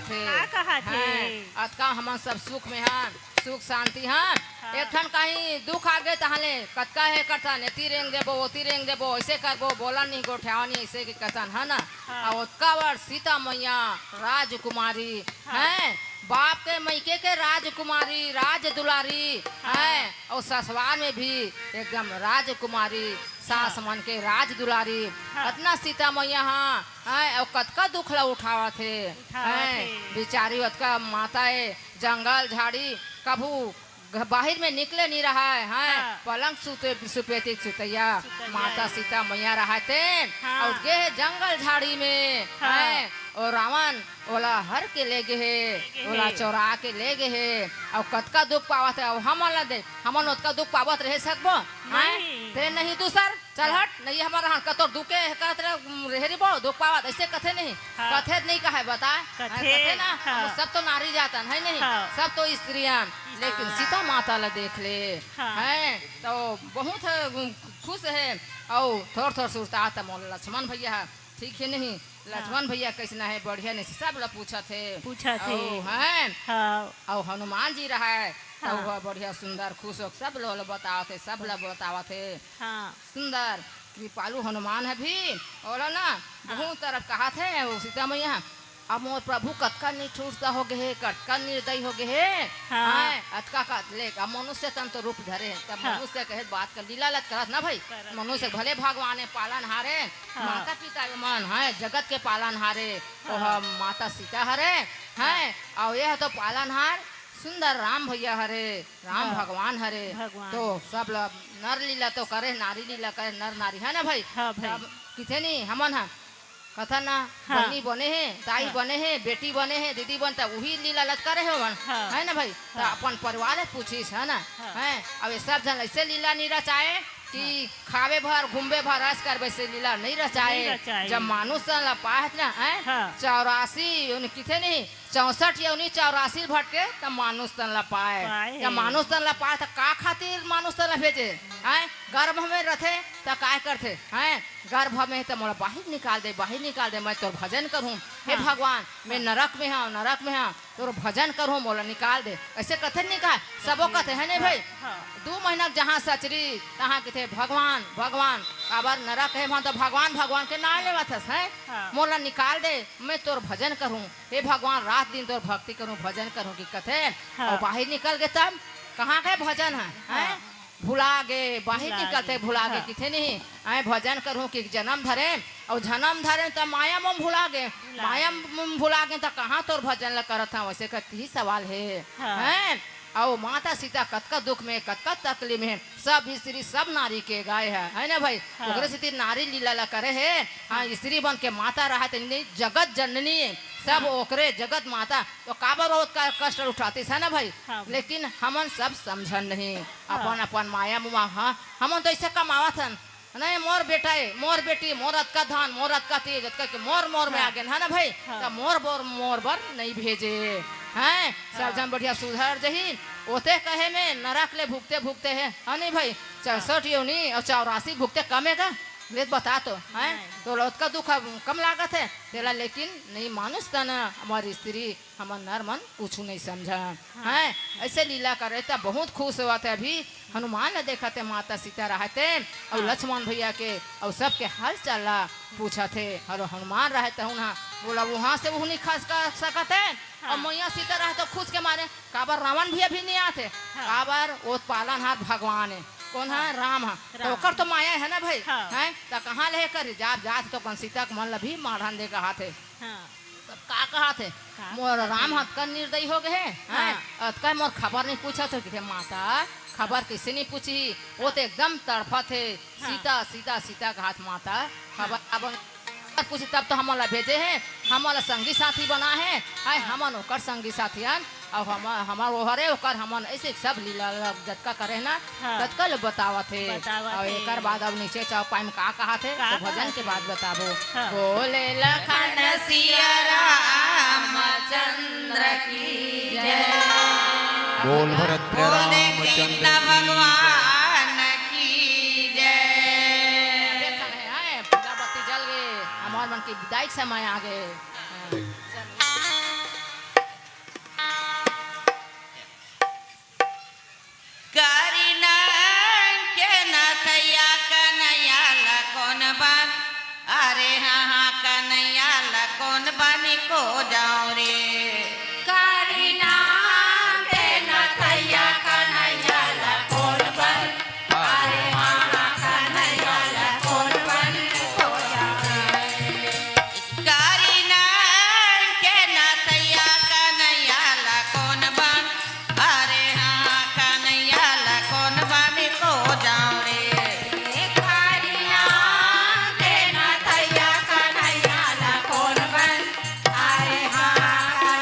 थे का कहा थे? हैं, अतका हमन सब सुख में हैं, सुख शांति हैं। एक ठन कहीं दुख आगे तहले कतका है करता नेती रेंग देबो ओती रेंग देबो ऐसे करबो बोला नहीं गोठ्यावा नहीं ऐसे के कथन है ना। और ओतका बार सीता मैया राजकुमारी हैं, बाप के मैके के राजकुमारी राज दुलारी है, और ससुराल में भी एकदम राजकुमारी सास मन के राज दुलारी अतना सीता मैया हाँ और कतका दुख ला उठावा थे हैं, बेचारी अतका माताए जंगल झाड़ी कभू बाहर में निकले नहीं रहा है हैं, पलंग सुते सुपेती सुतैया माता सीता मैया रहते और गे जंगल झाड़ी में हैं, और रावण ओला हर के ले गे है, ओला चौरा के ले गे है, और कतका दुख पावत है। और हमन ला दे हमन ओतका दुख पावत रह सकबो हैं, ते नहीं दूसर चल हट नहीं हमारा हां कतोर दुखे करत रहे बो दुख पावत ऐसे कथे नहीं कथे नहीं कहे बता कथे ना हम सब तो नारी जातन है नहीं सब तो स्त्रियां, लेकिन सीता माता ला देख ले हैं तो बहुत खुश है। और थोड़ थोड़ सुरता था मोल लक्ष्मण भैया ठीक है नहीं लक्ष्मण भैया कैसना है बढ़िया नहीं सब ला पूछा थे हैं, और हनुमान जी रहा है तो वह बढ़िया सुंदर खुश हो सब लोग बतावते सब लोग बतावते सुंदर कृपालु हनुमान है भी और ना बहुत तरफ कहा थे वो सीता मैया अब मोर प्रभु कतका निठुरता हो गए कतका निर्दयी हो गए अतका का ले अब मनुष्य तन तो रूप धरे तब मनुष्य कहे बात कर लीला लत करत ना भाई मनुष्य भले भगवान है पालन हारे माता पिता के मन है जगत के पालन हारे तो माता सीता हरे हैं, और यह तो पालन हार सुंदर राम भैया हरे राम भगवान हरे तो सब लोग नर लीला तो करे नारी लीला करे नर नारी है ना भाई किथे नहीं हमन है कथा ना बहनी बने हैं ताई बने हैं बेटी बने हैं दीदी बनता वही लीला लत करे है ना भाई तो अपन परिवार पूछीस है ना है। अब ये सब जन ऐसे लीला नहीं रचाए कि खावे भर घूमबे भर रस कर वैसे लीला नहीं रचाए। जब मानुष ला पाए ना है 84 किथे नहीं 64 या 84 भटके तब मानुष तन ला पाए या मानुष तन ला पाए तो का खातिर मानुष तन ला भेजे हैं, गर्भ में रथे तो काय करते हैं गर्भ में तो मोला बाहर निकाल दे मैं तोर भजन करूँ हे भगवान मैं नरक में हाँ तोर भजन करूँ मोला निकाल दे ऐसे कथे नहीं कहा सबो कथे है नहीं भाई 2 महीना जहाँ सचरी तहाँ कथे भगवान भगवान काबर नरक है वहाँ तो भगवान के नाम लेवा थस है मोला निकाल दे मैं तोर भजन करूँ हे भगवान रात दिन तोर भक्ति करूँ भजन करूँ की कथे और बाहर निकल गए तब कहाँ के भजन है भुला गए बाहर निकलते भुला गए किथे नहीं आए भजन करूँ कि जन्म धरे और जन्म धरे तो माया में भुला गए तो कहाँ तोर भजन ला करत था वैसे करती ही सवाल है और माता सीता कतका दुख में कतका तकलीफ में सब स्त्री सब नारी के गाय है ना भाई ओकरे से नारी लीला ला करे है हाँ स्त्री बन के माता रहा जगत जननी सब ओकरे जगत माता तो काबर का कष्ट उठाते है ना भाई लेकिन हमन सब समझन नहीं अपन अपन माया मुआ हाँ हमन तो ऐसे कमावा थन नहीं मोर बेटा है मोर बेटी मोर अतका धान मोर अतका तेज अतका के मोर में आ गए है ना भाई तो मोर बर नहीं भेजे हैं सब जन बढ़िया सुधर जही ओते कहे में नरक ले भुगते है हाँ नहीं भाई 64 योनी और 84 भुगते कमेगा ले बता तो है तो लौट का दुख कम लागत है तेला लेकिन नहीं मानुस था ना हमारी स्त्री हमार नर मन कुछ नहीं समझा है ऐसे लीला करे तो बहुत खुश हुआ थे। अभी हनुमान ने देखा थे माता सीता रहते और लक्ष्मण भैया के और सबके हाल चाल पूछा थे और हनुमान रहते हूँ बोला वहाँ से वो नहीं खस कर सकते और मैया सीता रहे तो खुश के मारे काबर रावण भी अभी नहीं आते काबर वो पालन हाथ भगवान है कौन है राम है तो ओकर तो माया है ना भाई हैं तो कहाँ ले कर जात तो कौन सीता के मन ला भी मारहान दे कहा थे तब का कहा थे मोर राम हाथ का निर्दयी हो गए हैं मोर खबर नहीं पूछा तो कि माता खबर किसी नहीं पूछी वो तो एकदम तड़फा थे सीता का हाथ माता खबर पूछी तब तो हमारा भेजे हैं हमारा संगी साथी बना है आए हमन ओकर संगी साथी और हमार ओहरे ओकर हमन ऐसे सब लीला जतका करे ना तत्का लोग बतावा थे और एक बाद अब नीचे चौपाई में का कहा थे तो भजन के बाद बताबो बोले लखन सिया रामचंद्र की जय बोल भरत रामचंद्र भगवान की जय। पूजा बत्ती जल गए हमार मन की विदाई समय आ गए अरे हाँ कन्हैया लकोन बनी को जाऊं रे कारी नाम दे नथैया कन्हैया लकोन बन अरे हाँ कन्हैया लकोन बन को जाऊं कारी नाम के नथैया कन्हैया लकोन बन अरे हाँ कन्हैया लकोन बन को जाऊं रे कारी नाम के नथैया कन्हैया लकोन बन अरे हाँ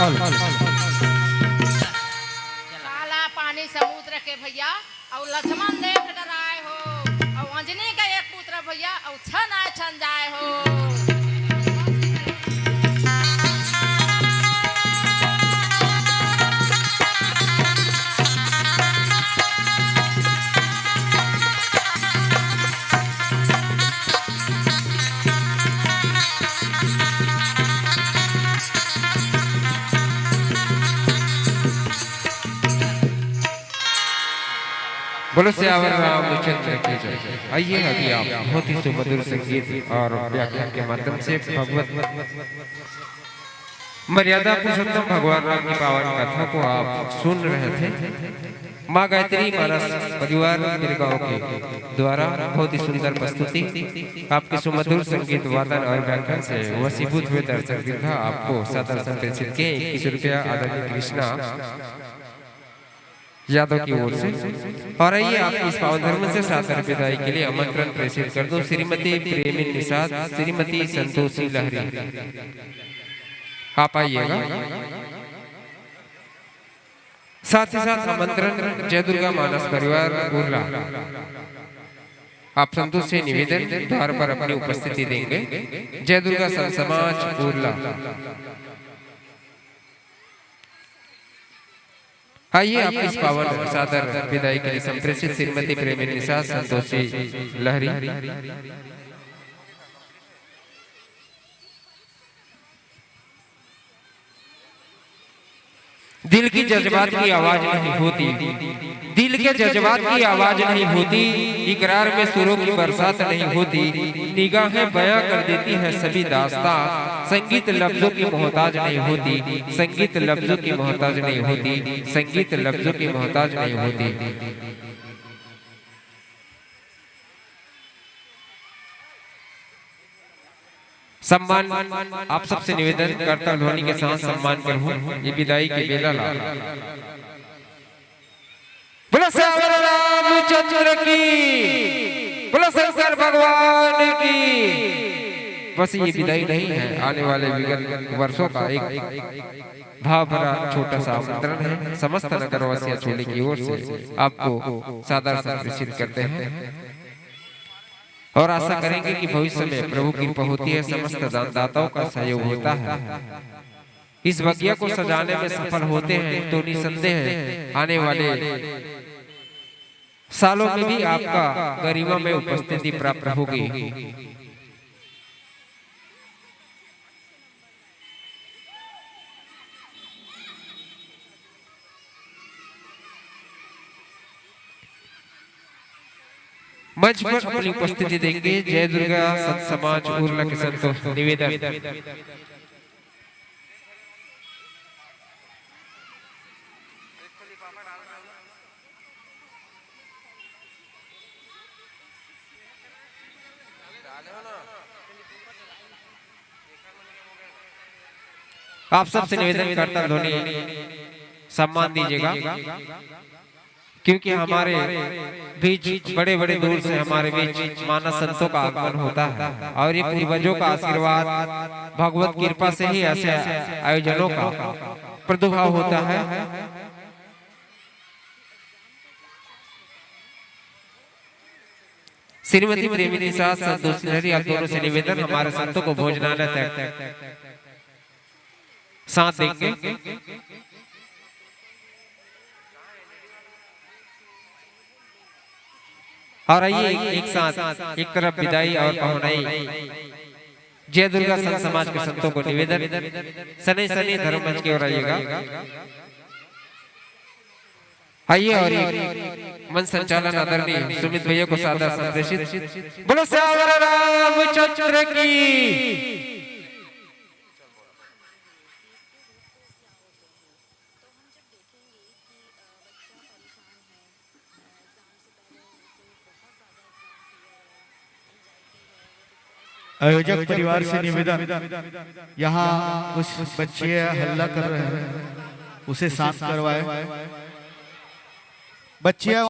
काला पानी समुद्र के भैया और लक्ष्मण देख डराए हो और अंजनी का एक पुत्र भैया और छन आए छन जाए हो। बोलो सियावर रामचंद्र की जय। आइए अभी आप बहुत ही सुमधुर संगीत और व्याख्यान के माध्यम से भगवत मर्यादा पुरुषोत्तम भगवान राम की पावन कथा को आप सुन रहे थे। माँ गायत्री मानस परिवार गाँव के द्वारा बहुत ही सुंदर प्रस्तुति आपके सुमधुर संगीत वादन और व्याख्यान से वसीभूत हुए दर्शक दीर्घा आपको सादर संप्रेषित के 21 रुपया आदरणीय कृष्णा यादव की ओर से। और आइए आप इस पावन धर्म से सादर विदाई के लिए आमंत्रण प्रेषित कर दो श्रीमती प्रेमी निषाद, श्रीमती संतोषी लहरी, आप आइएगा। साथ ही साथ आमंत्रण जय दुर्गा मानस परिवार उर्ला, आप संतोष से निवेदन द्वार पर अपनी उपस्थिति देंगे। जय दुर्गा संत समाज उर्ला, आइए आप इस पावन सादर विदाई के लिए संप्रेषित श्रीमती प्रेमी निषाद, संतोषी लहरी। दिल की जज्बात की आवाज नहीं होती, दिल के जज्बात की आवाज नहीं होती, इकरार में सुरों की बरसात नहीं होती, निगाहें बयां कर देती है सभी दास्तां, संगीत लफ्जों की मोहताज नहीं होती, संगीत लफ्जों की मोहताज नहीं होती, संगीत लफ्जों की मोहताज नहीं होती। सम्मान आप सबसे निवेदन करता ध्वनि के साथ सम्मान करूं। ये विदाई की बेला ला। बोलो सियावर रामचंद्र की, बोलो शंकर भगवान की। बस ये विदाई नहीं है, आने वाले विगत वर्षों का एक भाव भरा छोटा सा आमंत्रण है। समस्त नगरवासी चोली की ओर से आपको सादर संप्रेषित करते हैं और आशा करेंगे कि भविष्य में प्रभु की कृपा होती है, समस्त दानदाताओं का सहयोग होता है, इस बगिया को सजाने में सफल होते हैं, तो निसंदेह आने वाले सालों में भी आपका गरिमा में उपस्थिति प्राप्त होगी। मंच पर अपनी उपस्थिति देंगे जय दुर्गा संत समाज उर्ला के संतोष निवेदन। आप सबसे निवेदन करता ध्वनि सम्मान दीजिएगा, क्योंकि हमारे बीच बड़े बड़े दूर से हमारे बीच मानस संतों का आगमन होता है और ये पूर्वजों का आशीर्वाद भगवत कृपा से ही ऐसे आयोजनों का प्रादुर्भाव होता है। श्रीमती प्रेमी निषाद, संतोषी लहरी, आप दोनों से निवेदन हमारे संतों को भोजनालय तक साथ देंगे। और आइए एक साथ एक तरफ विदाई और पहुनाई जय दुर्गा संत समाज के संतों को निवेदन सने सने धर्म मंच की ओर आइएगा। आइए और मन संचालन आदरणीय सुमित भैया को सादर संप्रेषित। बोलो सियावर रामचंद्र की। आयोजक परिवार से निवेदन, यहाँ कुछ बच्चे हल्ला कर रहे हैं, उसे शांत करवाए। बच्चियां